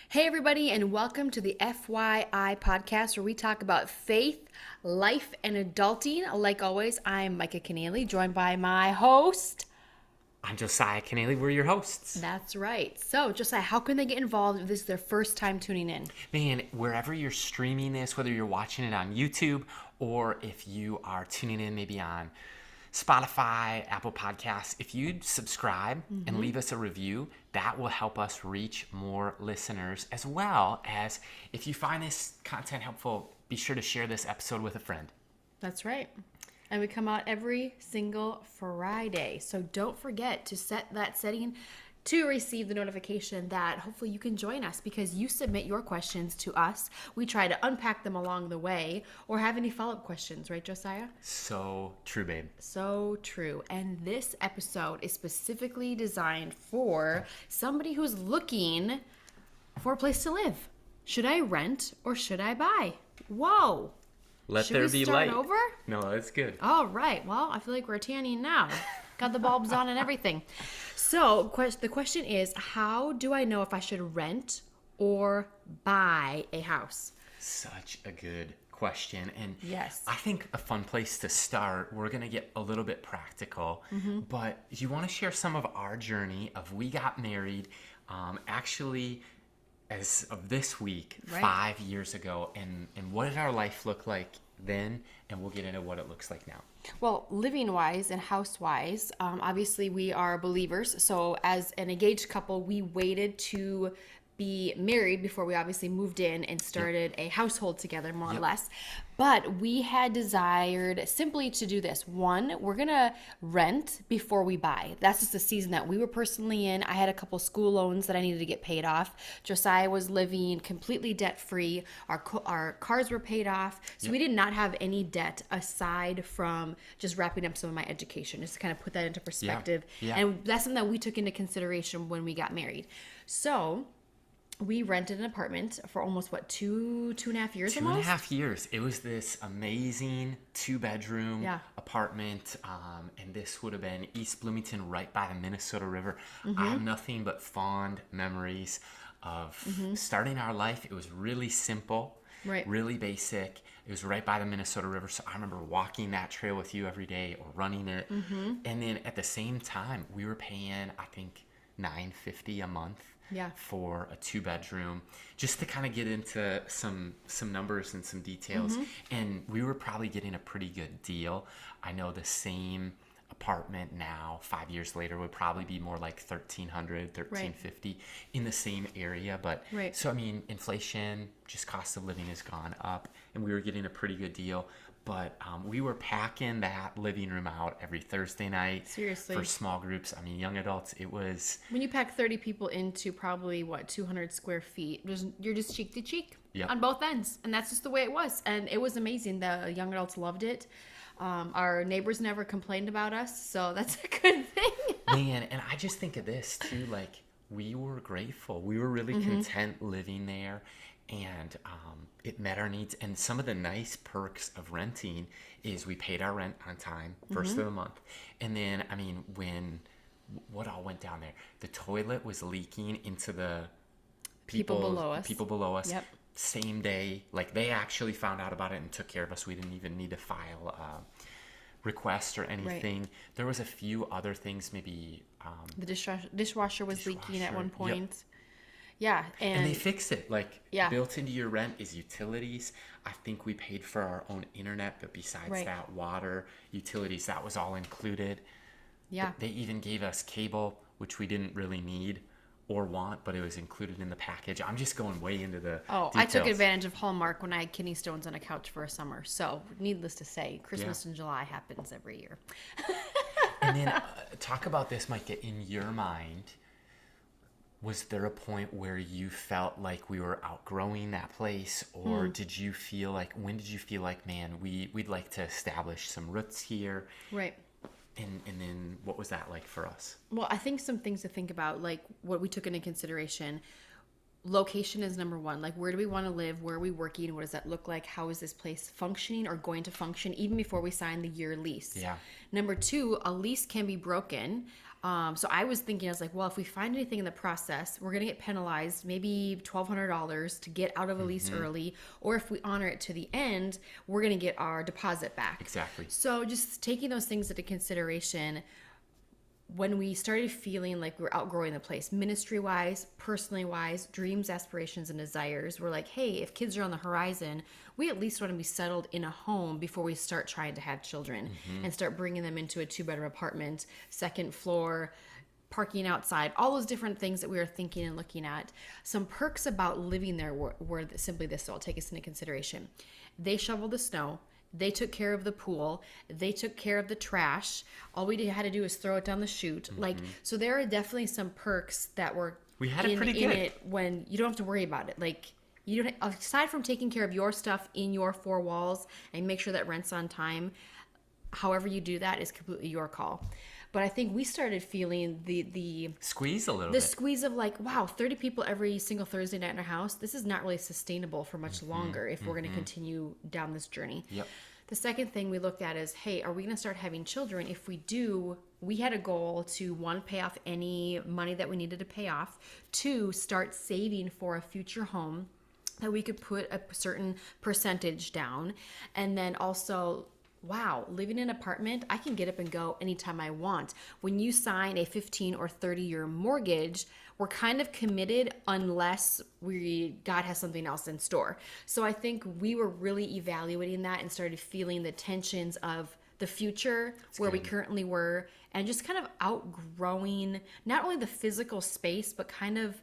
Hey, everybody, and welcome to the FYI podcast where we talk about faith, life, and adulting. Like always, I'm Micah Keneally, joined by my host. I'm Josiah Keneally. We're your hosts. That's right. So, Josiah, how can they get involved if this is their first time tuning in? Man, wherever you're streaming this, whether you're watching it on YouTube or if you are tuning in maybe on Spotify, Apple Podcasts, if you'd subscribe and leave us a review, that will help us reach more listeners, as well as if you find this content helpful, be sure to share this episode with a friend. That's right. And we come out every single Friday. So don't forget to set that setting to receive the notification that hopefully you can join us because you submit your questions to us. We try to unpack them along the way or have any follow-up questions, right, Josiah? So true, babe. So true. And this episode is specifically designed for somebody who's looking for a place to live. Should I rent or should I buy? Whoa. Let Should there we be start light. over? No, that's good. All right. Well, I feel like we're tanning now. Got the bulbs on and everything. So the question is, how do I know if I should rent or buy a house? Such a good question. And Yes. I think a fun place to start, we're going to get a little bit practical, but you want to share some of our journey of we got married actually as of this week, Right. 5 years ago. And what did our life look like then? And we'll get into what it looks like now. Well, living-wise and house-wise, obviously we are believers. So as an engaged couple, we waited to be married before we obviously moved in and started a household together, more or less. But we had desired simply to do this. One, we're going to rent before we buy. That's just the season that we were personally in. I had a couple school loans that I needed to get paid off. Josiah was living completely debt-free. Our cars were paid off. So we did not have any debt aside from just wrapping up some of my education, just to kind of put that into perspective. Yeah. And that's something that we took into consideration when we got married. So we rented an apartment for almost, two and a half years Two almost? and a half years. It was this amazing 2-bedroom Yeah. apartment. And this would have been East Bloomington, right by the Minnesota River. I have nothing but fond memories of starting our life. It was really simple, Right. really basic. It was right by the Minnesota River. So I remember walking that trail with you every day or running it. And then at the same time, we were paying, I think, $950 a month. Yeah. For a 2-bedroom, just to kind of get into some numbers and some details. And we were probably getting a pretty good deal. I know the same apartment now, 5 years later, would probably be more like $1,300, $1,350 in the same area. But Right. so, I mean, inflation, just cost of living has gone up, and we were getting a pretty good deal. But we were packing that living room out every Thursday night. Seriously. For small groups. I mean, young adults, it was... When you pack 30 people into probably, 200 square feet, you're just cheek to cheek Yep. on both ends. And that's just the way it was. And it was amazing. The young adults loved it. Our neighbors never complained about us. So that's a good thing. Man, and I just think of this too, like we were grateful. We were really content living there, and it met our needs. And some of the nice perks of renting is we paid our rent on time, first of the month. And then, I mean, what all went down there? The toilet was leaking into the People below us. People below us. Yep. Same day, like they actually found out about it and took care of us. We didn't even need to file a request or anything. There was a few other things, maybe The dishwasher was leaking at one Yep. point. Yeah. and they fix it. Like Yeah. built into your rent is utilities. I think we paid for our own internet, but besides Right. that, water, utilities, that was all included. Yeah. They even gave us cable, which we didn't really need or want, but it was included in the package. I'm just going way into the Oh, details. I took advantage of Hallmark when I had kidney stones on a couch for a summer. So, needless to say, Christmas in July happens every year. And then talk about this, Micah, in your mind. Was there a point where you felt like we were outgrowing that place, or did you feel like, when did you feel like, man, we'd like to establish some roots here? Right. And then what was that like for us? Well, I think some things to think about, like what we took into consideration. Location is number one. Like, where do we want to live? Where are we working? What does that look like? How is this place functioning or going to function even before we sign the year lease? Yeah. Number two, a lease can be broken. So I was thinking, I was like, well, if we find anything in the process, we're going to get penalized maybe $1,200 to get out of a lease early. Or if we honor it to the end, we're going to get our deposit back. Exactly. So just taking those things into consideration, when we started feeling like we were outgrowing the place, ministry wise, personally wise, dreams, aspirations, and desires, we're like, hey, if kids are on the horizon, we at least want to be settled in a home before we start trying to have children and start bringing them into a 2-bedroom apartment, second floor, parking outside, all those different things that we were thinking and looking at. Some perks about living there were simply this, so I'll take this into consideration. They shoveled the snow. They took care of the pool. They took care of the trash. All we had to do was throw it down the chute. Like, so there are definitely some perks that were We had it pretty in good. it when you don't have to worry about it. Like, you don't, aside from taking care of your stuff in your 4 walls and make sure that rent's on time, however you do that is completely your call. But I think we started feeling the Squeeze a little the bit. squeeze of like, wow, 30 people every single Thursday night in our house. This is not really sustainable for much longer if we're going to continue down this journey. Yep. The second thing we looked at is, hey, are we going to start having children? If we do, we had a goal to, 1, pay off any money that we needed to pay off, 2, start saving for a future home that we could put a certain percentage down, and then also, wow, living in an apartment, I can get up and go anytime I want. When you sign a 15 or 30-year mortgage, we're kind of committed unless God has something else in store. So I think we were really evaluating that and started feeling the tensions of the future, where we currently were, and just kind of outgrowing not only the physical space, but kind of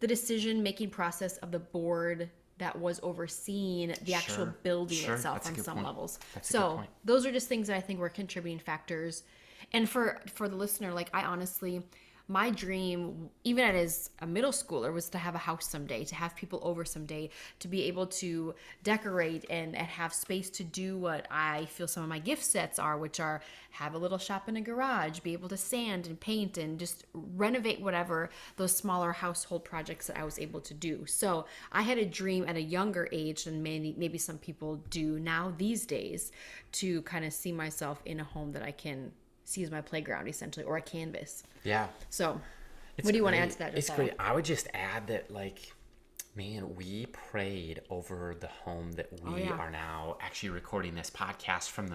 the decision-making process of the board that was overseeing the actual building itself That's a on good some point. levels. That's a good So point. those are just things that I think were contributing factors. And for the listener, like, I honestly, my dream, even as a middle schooler, was to have a house someday, to have people over someday, to be able to decorate and have space to do what I feel some of my gift sets are, which are have a little shop in a garage, be able to sand and paint and just renovate whatever those smaller household projects that I was able to do. So I had a dream at a younger age than maybe some people do now these days, to kind of see myself in a home that I can see as my playground, essentially, or a canvas. Yeah. So, It's what do you want to great. add to that? It's Josiah? great. I would just add that, like, man, we prayed over the home that we yeah. are now actually recording this podcast from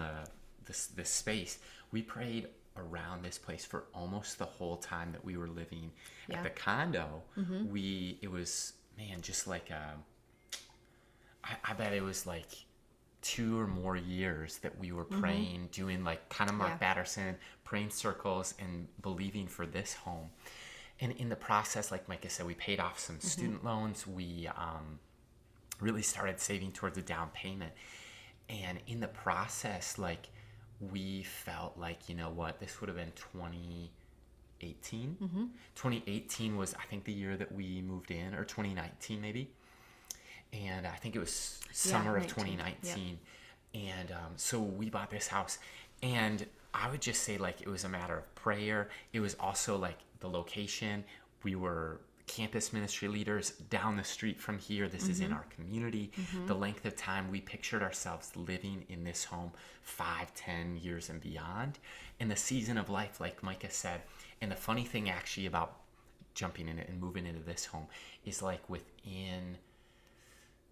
this space. We prayed around this place for almost the whole time that we were living at the condo. It was, man, just like I bet it was like 2 or more years that we were praying, doing like kind of Mark Batterson, praying circles and believing for this home. And in the process, like Micah said, we paid off some student loans. We really started saving towards a down payment. And in the process, like, we felt like, you know what, this would have been 2018. 2018 was, I think, the year that we moved in, or 2019 maybe. And I think it was summer of 2019. And so we bought this house. And I would just say, like, it was a matter of prayer. It was also, like, the location. We were campus ministry leaders down the street from here. This is in our community. The length of time we pictured ourselves living in this home, 5, 10 years and beyond. And the season of life, like Micah said. And the funny thing, actually, about jumping in it and moving into this home is, like, within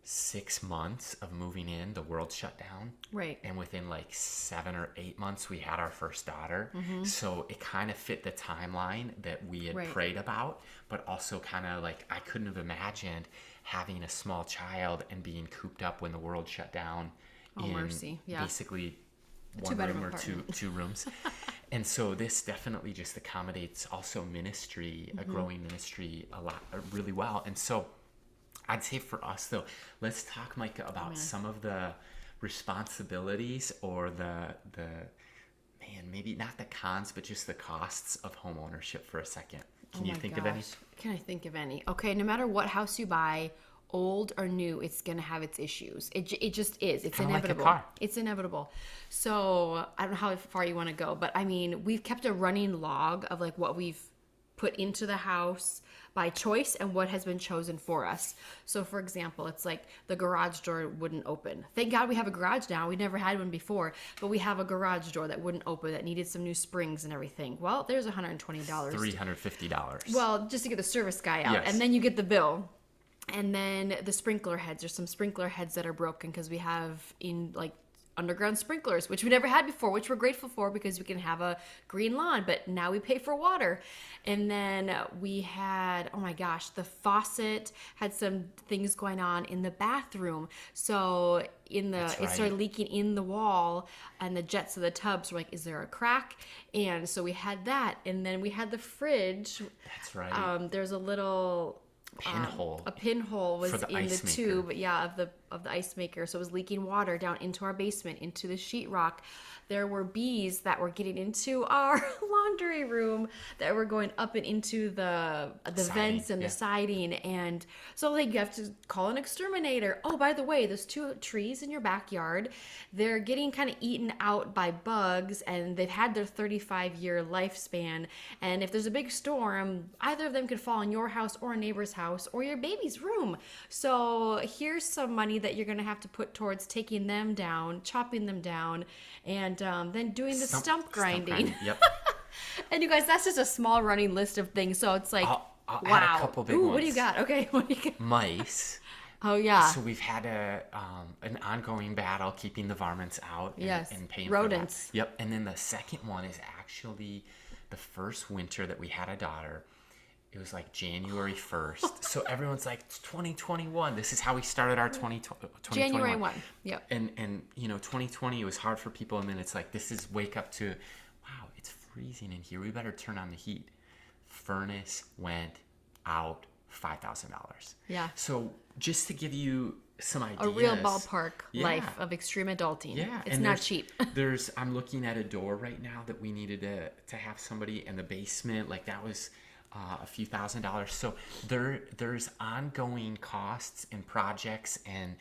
6 months of moving in, the world shut down. Right. And within like 7 or 8 months, we had our first daughter. So it kind of fit the timeline that we had prayed about, but also kind of like, I couldn't have imagined having a small child and being cooped up when the world shut down basically one room or two rooms. And so this definitely just accommodates also ministry, a growing ministry really well. And so I'd say for us, though, let's talk, Micah, about some of the responsibilities or maybe not the cons, but just the costs of home ownership for a second. Can you think of any? Can I think of any? Okay, no matter what house you buy, old or new, it's going to have its issues. It just is. It's Kinda like a inevitable. car. It's inevitable. So I don't know how far you want to go, but I mean, we've kept a running log of like what we've put into the house by choice and what has been chosen for us. So for example, it's like the garage door wouldn't open. Thank God we have a garage now. We never had one before, but we have a garage door that wouldn't open, that needed some new springs and everything. Well, there's $120. $350. Well, just to get the service guy out. Yes. And then you get the bill. And then the sprinkler heads. There's some sprinkler heads that are broken because we have underground sprinklers, which we never had before, which we're grateful for because we can have a green lawn, but now we pay for water. And then we had, oh my gosh, the faucet had some things going on in the bathroom. So it started leaking in the wall, and the jets of the tubs were like, is there a crack? And so we had that. And then we had the fridge. That's right. There's a little pinhole. A pinhole was the in the ice tube, of the ice maker. So it was leaking water down into our basement, into the sheetrock. There were bees that were getting into our laundry room that were going up and into the vents and the siding. And so you have to call an exterminator. Oh, by the way, there's 2 trees in your backyard. They're getting kind of eaten out by bugs, and they've had their 35-year lifespan. And if there's a big storm, either of them could fall on your house or a neighbor's house or your baby's room. So here's some money that you're going to have to put towards taking them down, chopping them down, and then doing the stump grinding. Yep. And you guys, that's just a small running list of things. So it's like, I'll wow. add a couple big ones. What do you got? Okay, what do you got? Mice. Oh yeah. So we've had an ongoing battle keeping the varmints out and paying rodents. for that. Yep. And then the second one is actually the first winter that we had a daughter. It was like January 1st. So everyone's like, it's 2021. This is how we started our 2021. January 1. Yep. And 2020, it was hard for people. And then it's like, this is wake up to, wow, it's freezing in here. We better turn on the heat. Furnace went out $5,000. Yeah. So just to give you some ideas. A real ballpark life of extreme adulting. Yeah. It's not cheap. I'm looking at a door right now that we needed to have somebody in the basement. Like that was a few $1,000s. So there's ongoing costs and projects, and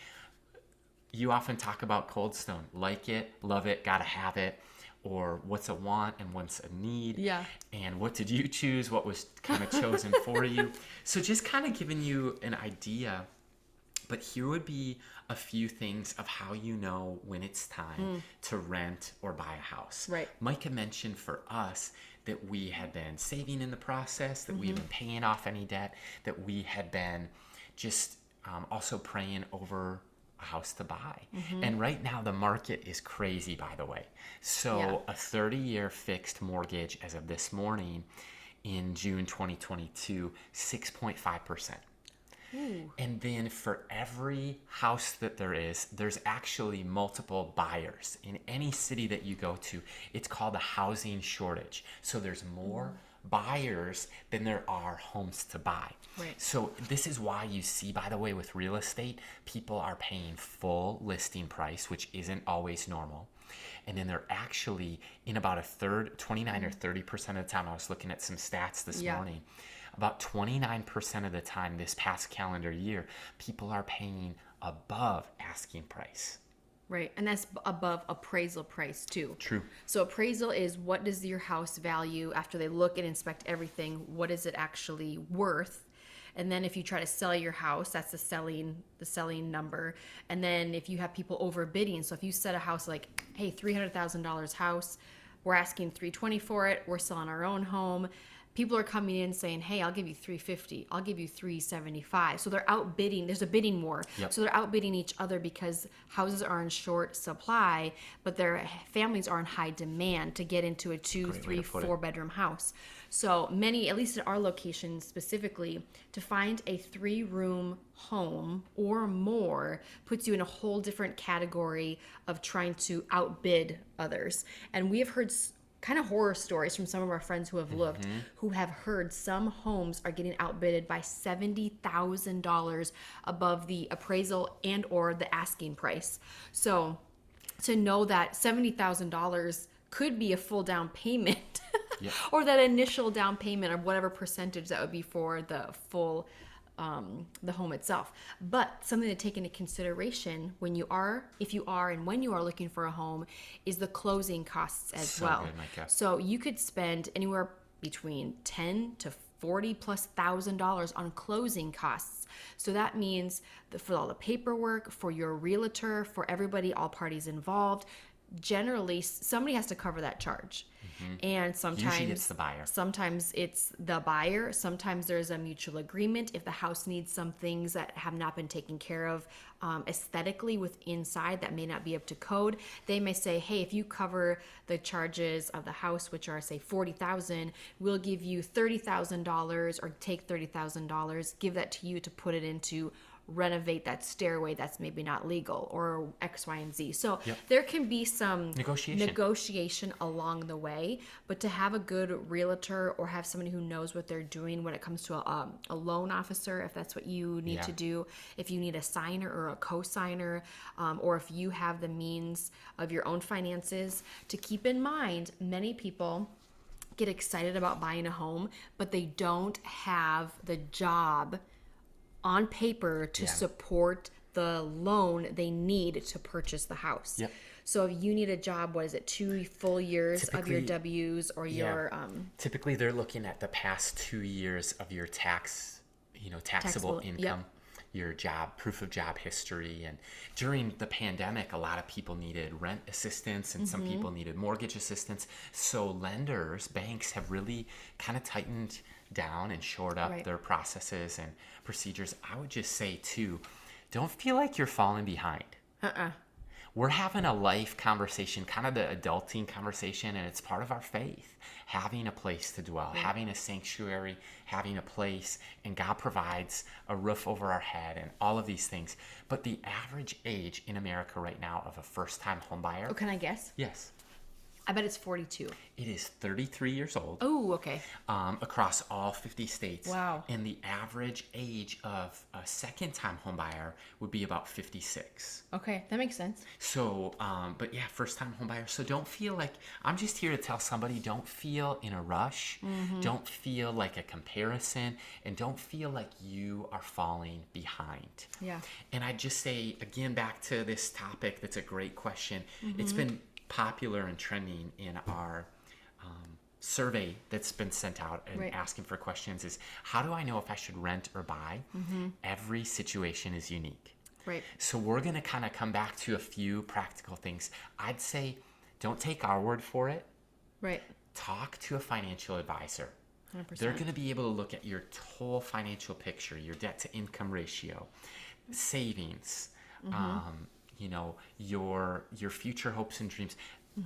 you often talk about Cold Stone. Like it, love it, gotta have it, or what's a want and what's a need. Yeah. And what did you choose? What was kind of chosen for you? So just kind of giving you an idea. But here would be a few things of how you know when it's time to rent or buy a house. Right. Micah mentioned for us that we had been saving in the process, that we had been paying off any debt, that we had been just also praying over a house to buy. And right now the market is crazy, by the way. So a 30-year fixed mortgage as of this morning in June 2022, 6.5%. And then for every house that there's actually multiple buyers. In any city that you go to, it's called a housing shortage. So there's more buyers than there are homes to buy. Right. So this is why you see, by the way, with real estate, people are paying full listing price, which isn't always normal. And then they're actually in about 29 or 30% of the time. I was looking at some stats this morning. About 29% of the time this past calendar year, people are paying above asking price. Right. And that's above appraisal price too. True. So appraisal is, what does your house value after they look and inspect everything? What is it actually worth? And then if you try to sell your house, that's the selling number. And then if you have people overbidding, so if you set a house like, hey, $300,000 house, we're asking $320,000 for it, we're selling our own home. People are coming in saying, hey, I'll give you $350,000, I'll give you $375,000. So they're outbidding. There's a bidding war. Yep. So they're outbidding each other because houses are in short supply, but their families are in high demand to get into a 2, 3, 4 bedroom house. So many, at least at our location specifically, to find a 3-room home or more puts you in a whole different category of trying to outbid others. And we have heard kind of horror stories from some of our friends who have looked, who have heard some homes are getting outbidded by $70,000 above the appraisal and or the asking price. So to know that $70,000 could be a full down payment or that initial down payment of whatever percentage that would be for the full the home itself. But something to take into consideration when you are looking for a home is the closing costs as well. Good, Micah. So you could spend anywhere between $40,000+ on closing costs. So that means for all the paperwork, for your realtor, for everybody, all parties involved, generally somebody has to cover that charge. And Usually it's the buyer. Sometimes it's the buyer. Sometimes there's a mutual agreement. If the house needs some things that have not been taken care of aesthetically with inside that may not be up to code, they may say, hey, if you cover the charges of the house, which are say $40,000, we'll give you $30,000 or take $30,000, give that to you to put it into renovate that stairway that's maybe not legal or X, Y, and Z. So there can be some negotiation along the way, but to have a good realtor or have somebody who knows what they're doing when it comes to a loan officer, if that's what you need to do, if you need a signer or a co-signer, or if you have the means of your own finances, to keep in mind, many people get excited about buying a home, but they don't have the job on paper to support the loan they need to purchase the house. So if you need a job, what is it, 2 full years of your W's or your typically they're looking at the past 2 years of your taxable income, your job, proof of job history. And during the pandemic, a lot of people needed rent assistance and some people needed mortgage assistance. So lenders, banks have really kind of tightened down and shored up their processes and procedures. I would just say too, don't feel like you're falling behind. We're having a life conversation, kind of the adulting conversation, and it's part of our faith. Having a place to dwell, having a sanctuary, having a place, and God provides a roof over our head and all of these things. But the average age in America right now of a first-time home buyer. Oh, can I guess? Yes. I bet it's 42. It is 33 years old. Oh, okay. Across all 50 states. Wow. And the average age of a second-time home buyer would be about 56. Okay, that makes sense. So, but yeah, first-time home buyer. So don't feel like, I'm just here to tell somebody, don't feel in a rush. Don't feel like a comparison. And don't feel like you are falling behind. Yeah. And I just say, again, back to this topic, that's a great question. It's been popular and trending in our survey that's been sent out and asking for questions is, how do I know if I should rent or buy? Every situation is unique. So we're going to kind of come back to a few practical things. I'd say don't take our word for it. Talk to a financial advisor. 100%. They're going to be able to look at your whole financial picture, your debt to income ratio, savings, your future hopes and dreams.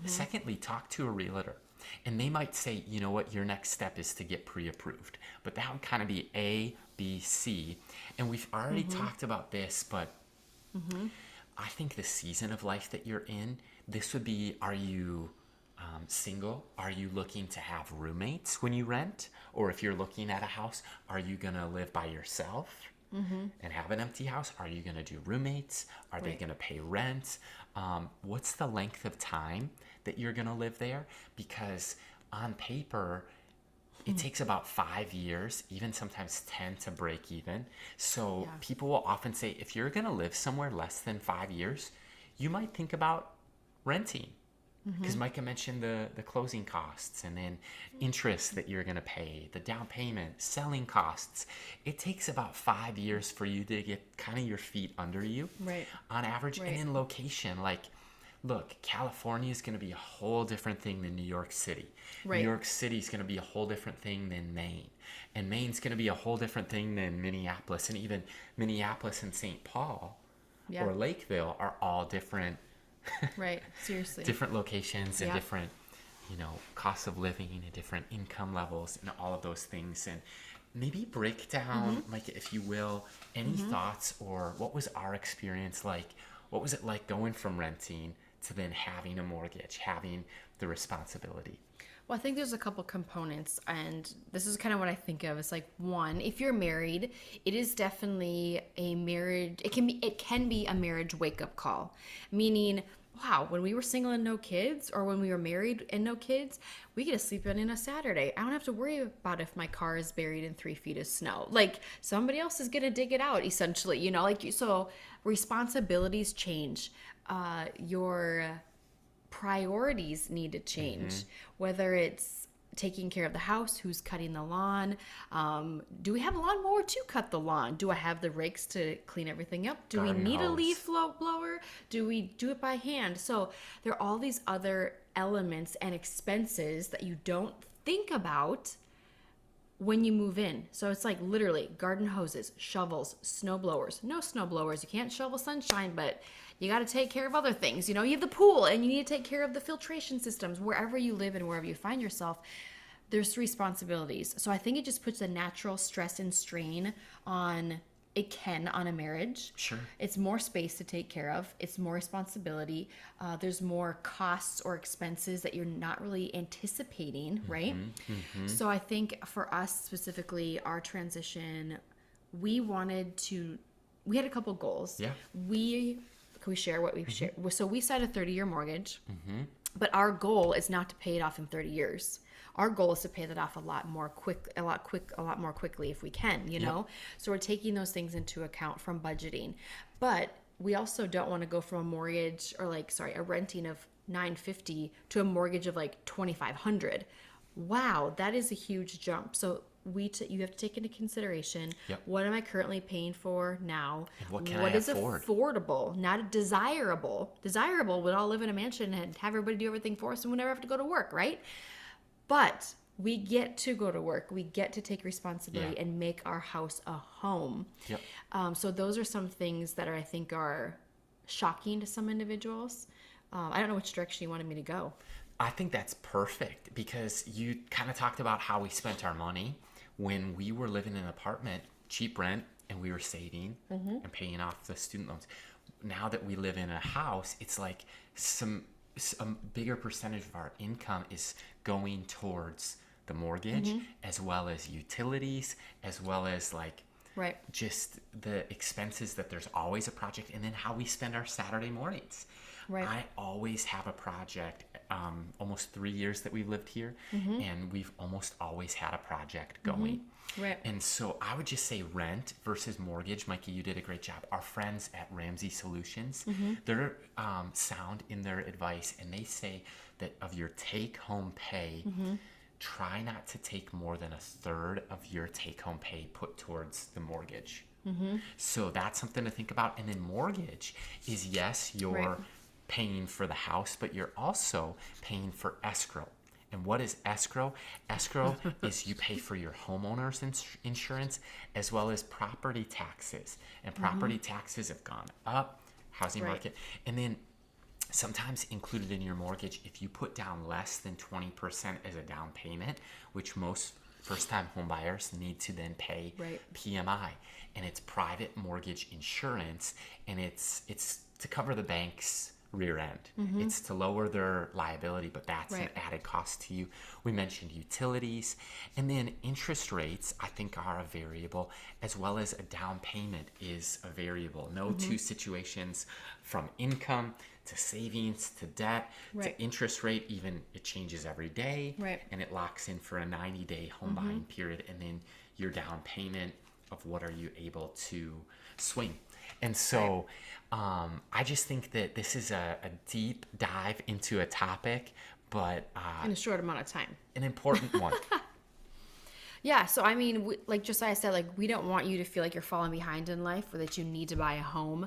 Secondly, talk to a realtor. And they might say, you know what, your next step is to get pre-approved. But that would kind of be A, B, C. And we've already talked about this, but I think the season of life that you're in, this would be, are you single? Are you looking to have roommates when you rent? Or if you're looking at a house, are you going to live by yourself? And have an empty house? Are you going to do roommates? Are they going to pay rent? What's the length of time that you're going to live there? Because on paper, it takes about 5 years, even sometimes 10 to break even. So people will often say, if you're going to live somewhere less than 5 years, you might think about renting. Because Micah mentioned the closing costs and then interest that you're going to pay, the down payment, selling costs. It takes about 5 years for you to get kind of your feet under you on average. And in location, like, look, California is going to be a whole different thing than New York City. New York City is going to be a whole different thing than Maine. And Maine's going to be a whole different thing than Minneapolis. And even Minneapolis and St. Paul or Lakeville are all different. Seriously. Different locations and different, costs of living and different income levels and all of those things. And maybe break down, like, if you will, any thoughts or what was our experience like? What was it like going from renting to then having a mortgage, having the responsibility? Well, I think there's a couple components, and this is kind of what I think of. It's like, one, if you're married, it is definitely a marriage. It can be a marriage wake-up call, meaning, wow, when we were single and no kids, or when we were married and no kids, we get to sleep in a Saturday. I don't have to worry about if my car is buried in 3 feet of snow. Like, somebody else is gonna dig it out, essentially. So responsibilities change. Your priorities need to change, whether it's taking care of the house, who's cutting the lawn, do we have a lawnmower to cut the lawn, do I have the rakes to clean everything up, do Garden we need a hose. leaf blower, do we do it by hand? So there are all these other elements and expenses that you don't think about when you move in. So it's like literally garden hoses, shovels, snow blowers. No snow blowers. You can't shovel sunshine, but you got to take care of other things. You know, you have the pool and you need to take care of the filtration systems. Wherever you live and wherever you find yourself, there's responsibilities. So I think it just puts a natural stress and strain on on a marriage. Sure. It's more space to take care of. It's more responsibility. There's more costs or expenses that you're not really anticipating, right? So I think for us specifically, our transition, we had a couple goals. Yeah. Can we share what we've shared? So we signed a 30-year mortgage, but our goal is not to pay it off in 30 years. Our goal is to pay that off a lot more quickly if we can, you know? So we're taking those things into account from budgeting. But we also don't want to go from a renting of $950 to a mortgage of like $2,500. Wow, that is a huge jump. So you have to take into consideration, what am I currently paying for now? And what can I What is afford? affordable, not desirable. Desirable, we'd all live in a mansion and have everybody do everything for us and we never have to go to work, right? But we get to go to work. We get to take responsibility and make our house a home. So those are some things that I think are shocking to some individuals. I don't know which direction you wanted me to go. I think that's perfect because you kind of talked about how we spent our money when we were living in an apartment, cheap rent, and we were saving and paying off the student loans. Now that we live in a house, it's like a bigger percentage of our income is going towards the mortgage as well as utilities, as well as like just the expenses that there's always a project, and then how we spend our Saturday mornings. I always have a project, almost 3 years that we've lived here, and we've almost always had a project going. And so I would just say rent versus mortgage. Mikey, you did a great job. Our friends at Ramsey Solutions, they're sound in their advice, and they say that of your take-home pay, try not to take more than a third of your take-home pay put towards the mortgage. So that's something to think about. And then mortgage is, yes, you're paying for the house, but you're also paying for escrow. And what is escrow? Escrow is you pay for your homeowner's insurance as well as property taxes. And property taxes have gone up, housing market. And then sometimes included in your mortgage, if you put down less than 20% as a down payment, which most first-time home buyers need to then pay PMI. And it's private mortgage insurance, and it's to cover the bank's rear end. It's to lower their liability, but that's an added cost to you. We mentioned utilities, and then interest rates I think are a variable, as well as a down payment is a variable. No two situations, from income to savings to debt to interest rate, even it changes every day, and it locks in for a 90-day home buying period, and then your down payment of what are you able to swing. And so I just think that this is a deep dive into a topic, but in a short amount of time. An important one. Yeah, so I mean, like Josiah said, like we don't want you to feel like you're falling behind in life or that you need to buy a home.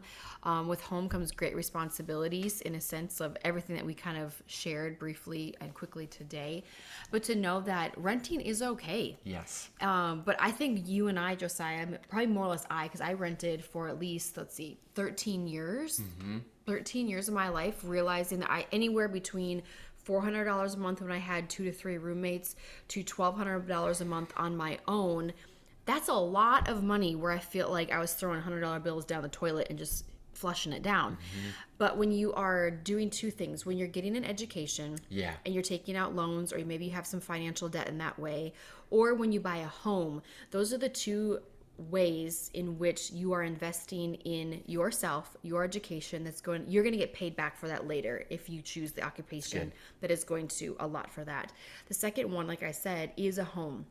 With home comes great responsibilities in a sense of everything that we kind of shared briefly and quickly today. But to know that renting is okay. Yes. But I think you and I, Josiah, probably more or less because I rented for at least, 13 years. 13 years of my life, realizing that anywhere between $400 a month when I had 2 to 3 roommates to $1,200 a month on my own. That's a lot of money where I feel like I was throwing $100 bills down the toilet and just flushing it down. But when you are doing two things, when you're getting an education and you're taking out loans, or maybe you have some financial debt in that way, or when you buy a home, those are the two ways in which you are investing in yourself, your education. You're going to get paid back for that later if you choose the occupation that is going to allot for that. The second one, like I said, is a home.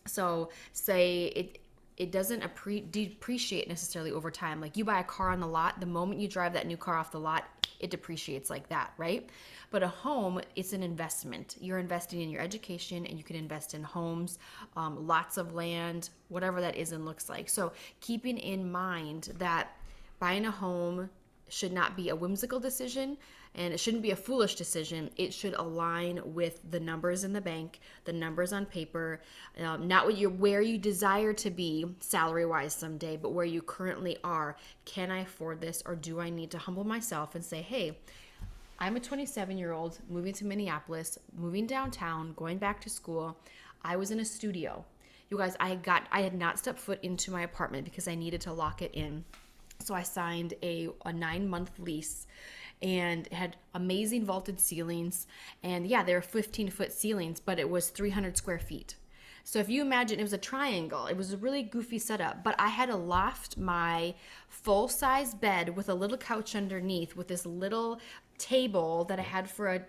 So say it doesn't depreciate necessarily over time. Like you buy a car on the lot, the moment you drive that new car off the lot, it depreciates like that, right? But a home, it's an investment. You're investing in your education, and you can invest in homes, lots of land, whatever that is and looks like. So keeping in mind that buying a home should not be a whimsical decision, and it shouldn't be a foolish decision. It should align with the numbers in the bank, the numbers on paper, not where you desire to be salary-wise someday, but where you currently are. Can I afford this, or do I need to humble myself and say, hey, I'm a 27-year-old moving to Minneapolis, moving downtown, going back to school. I was in a studio. You guys, I had not stepped foot into my apartment because I needed to lock it in. So I signed a 9-month lease, and it had amazing vaulted ceilings. And yeah, they were 15-foot ceilings, but it was 300 square feet. So if you imagine, it was a triangle. It was a really goofy setup, but I had to loft my full-size bed with a little couch underneath with this little table that I had for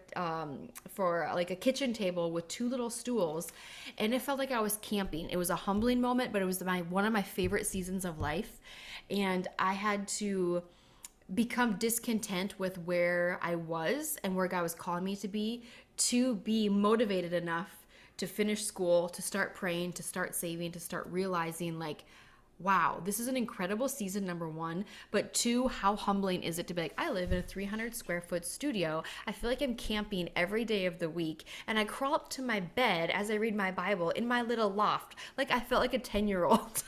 like a kitchen table with 2 little stools, and it felt like I was camping. It was a humbling moment, but it was one of my favorite seasons of life, and I had to become discontent with where I was and where God was calling me to be motivated enough to finish school, to start praying, to start saving, to start realizing like, wow, this is an incredible season, number 1. But 2, how humbling is it to be like, I live in a 300 square foot studio. I feel like I'm camping every day of the week. And I crawl up to my bed as I read my Bible in my little loft. Like I felt like a 10-year-old.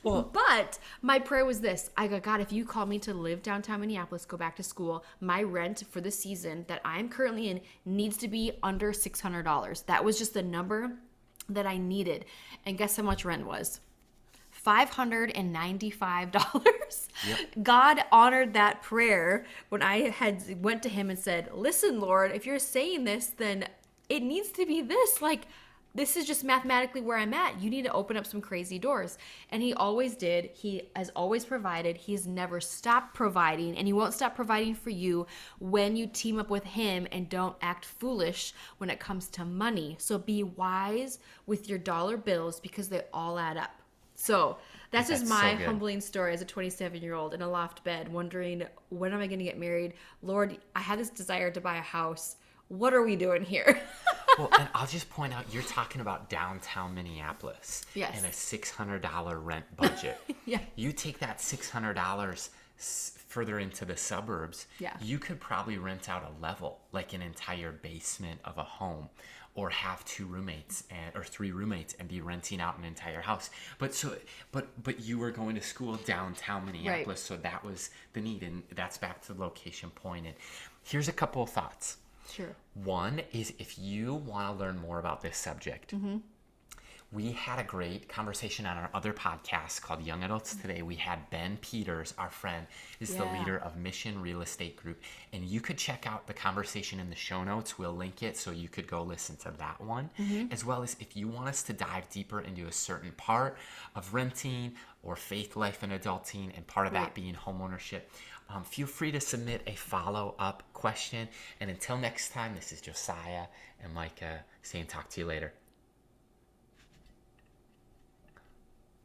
Well, but my prayer was this. I go, God, if you call me to live downtown Minneapolis, go back to school, my rent for the season that I'm currently in needs to be under $600. That was just the number that I needed. And guess how much rent was? $595. Yep. God honored that prayer when I went to him and said, listen, Lord, if you're saying this, then it needs to be this. Like, this is just mathematically where I'm at. You need to open up some crazy doors. And he always did. He has always provided. He's never stopped providing, and he won't stop providing for you when you team up with him and don't act foolish when it comes to money. So be wise with your dollar bills because they all add up. So that's just my humbling story as a 27-year-old in a loft bed, wondering, when am I going to get married? Lord, I had this desire to buy a house. What are we doing here? Well, and I'll just point out, you're talking about downtown Minneapolis. Yes. And a $600 rent budget. Yeah. You take that $600 further into the suburbs, yeah, you could probably rent out a level, like an entire basement of a home, or have 2 roommates or 3 roommates and be renting out an entire house. But you were going to school downtown Minneapolis, right. So that was the need, and that's back to the location point. And here's a couple of thoughts. Sure. One is, if you want to learn more about this subject, we had a great conversation on our other podcast called Young Adults Today. We had Ben Peters, our friend, is the leader of Mission Real Estate Group. And you could check out the conversation in the show notes. We'll link it so you could go listen to that one. As well as if you want us to dive deeper into a certain part of renting or faith life and adulting, and part of that being homeownership, feel free to submit a follow-up question. And until next time, this is Josiah and Micah saying talk to you later.